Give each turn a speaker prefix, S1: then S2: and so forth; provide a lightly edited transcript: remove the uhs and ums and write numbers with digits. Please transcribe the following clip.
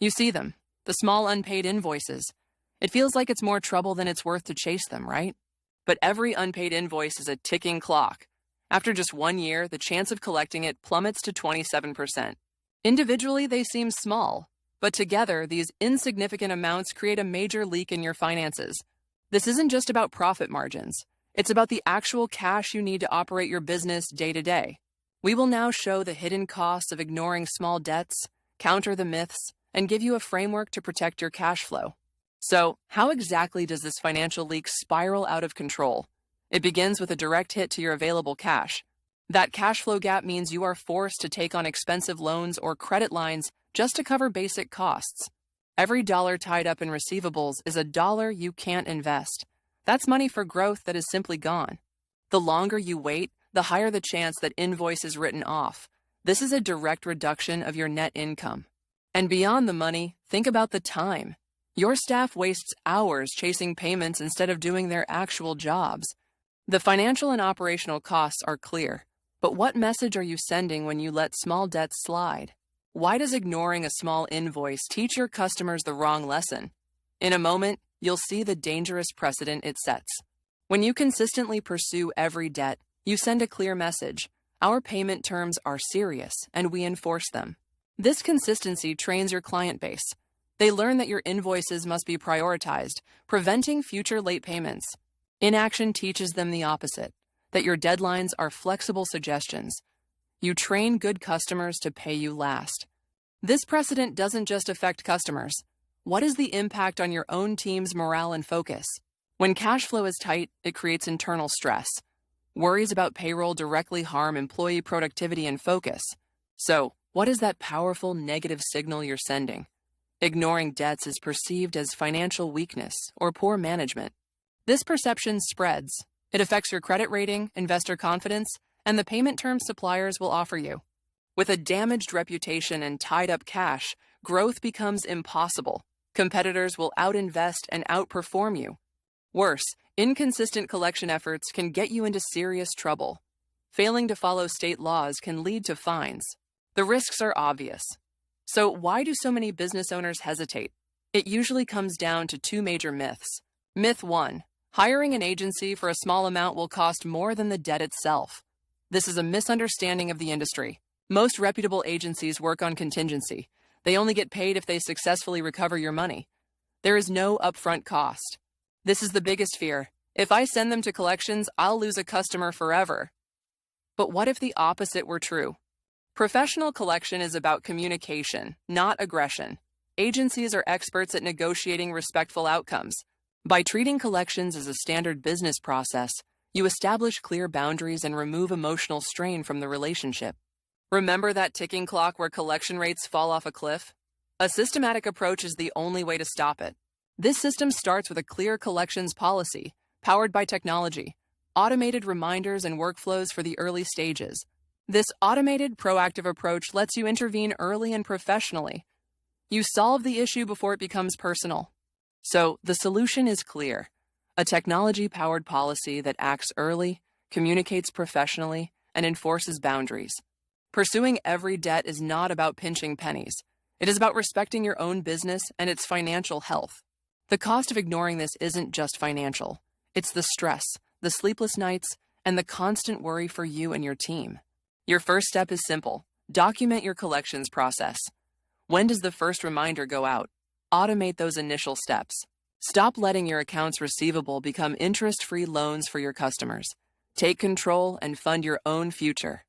S1: You see them, the small unpaid invoices. It feels like it's more trouble than it's worth to chase them, right? But every unpaid invoice is a ticking clock. After just 1 year, the chance of collecting it plummets to 27%. Individually, they seem small, but together, these insignificant amounts create a major leak in your finances. This isn't just about profit margins. It's about the actual cash you need to operate your business day to day. We will now show the hidden costs of ignoring small debts, counter the myths, and give you a framework to protect your cash flow. So, how exactly does this financial leak spiral out of control? It begins with a direct hit to your available cash. That cash flow gap means you are forced to take on expensive loans or credit lines just to cover basic costs. Every dollar tied up in receivables is a dollar you can't invest. That's money for growth that is simply gone. The longer you wait, the higher the chance that invoice is written off. This is a direct reduction of your net income. And beyond the money, think about the time. Your staff wastes hours chasing payments instead of doing their actual jobs. The financial and operational costs are clear, but what message are you sending when you let small debts slide? Why does ignoring a small invoice teach your customers the wrong lesson? In a moment, you'll see the dangerous precedent it sets. When you consistently pursue every debt, you send a clear message. Our payment terms are serious, and we enforce them. This consistency trains your client base. They learn that your invoices must be prioritized, preventing future late payments. Inaction teaches them the opposite, that your deadlines are flexible suggestions. You train good customers to pay you last. This precedent doesn't just affect customers. What is the impact on your own team's morale and focus? When cash flow is tight, it creates internal stress. Worries about payroll directly harm employee productivity and focus. So, what is that powerful negative signal you're sending? Ignoring debts is perceived as financial weakness or poor management. This perception spreads. It affects your credit rating, investor confidence, and the payment terms suppliers will offer you. With a damaged reputation and tied-up cash, growth becomes impossible. Competitors will outinvest and outperform you. Worse, inconsistent collection efforts can get you into serious trouble. Failing to follow state laws can lead to fines. The risks are obvious. So why do so many business owners hesitate? It usually comes down to two major myths. Myth 1. Hiring an agency for a small amount will cost more than the debt itself. This is a misunderstanding of the industry. Most reputable agencies work on contingency. They only get paid if they successfully recover your money. There is no upfront cost. This is the biggest fear. If I send them to collections, I'll lose a customer forever. But what if the opposite were true? Professional collection is about communication, not aggression. Agencies are experts at negotiating respectful outcomes. By treating collections as a standard business process, you establish clear boundaries and remove emotional strain from the relationship. Remember that ticking clock where collection rates fall off a cliff? A systematic approach is the only way to stop it. This system starts with a clear collections policy, powered by technology, automated reminders and workflows for the early stages. This automated, proactive approach lets you intervene early and professionally. You solve the issue before it becomes personal. So, the solution is clear. A technology-powered policy that acts early, communicates professionally, and enforces boundaries. Pursuing every debt is not about pinching pennies. It is about respecting your own business and its financial health. The cost of ignoring this isn't just financial. It's the stress, the sleepless nights, and the constant worry for you and your team. Your first step is simple. Document your collections process. When does the first reminder go out? Automate those initial steps. Stop letting your accounts receivable become interest-free loans for your customers. Take control and fund your own future.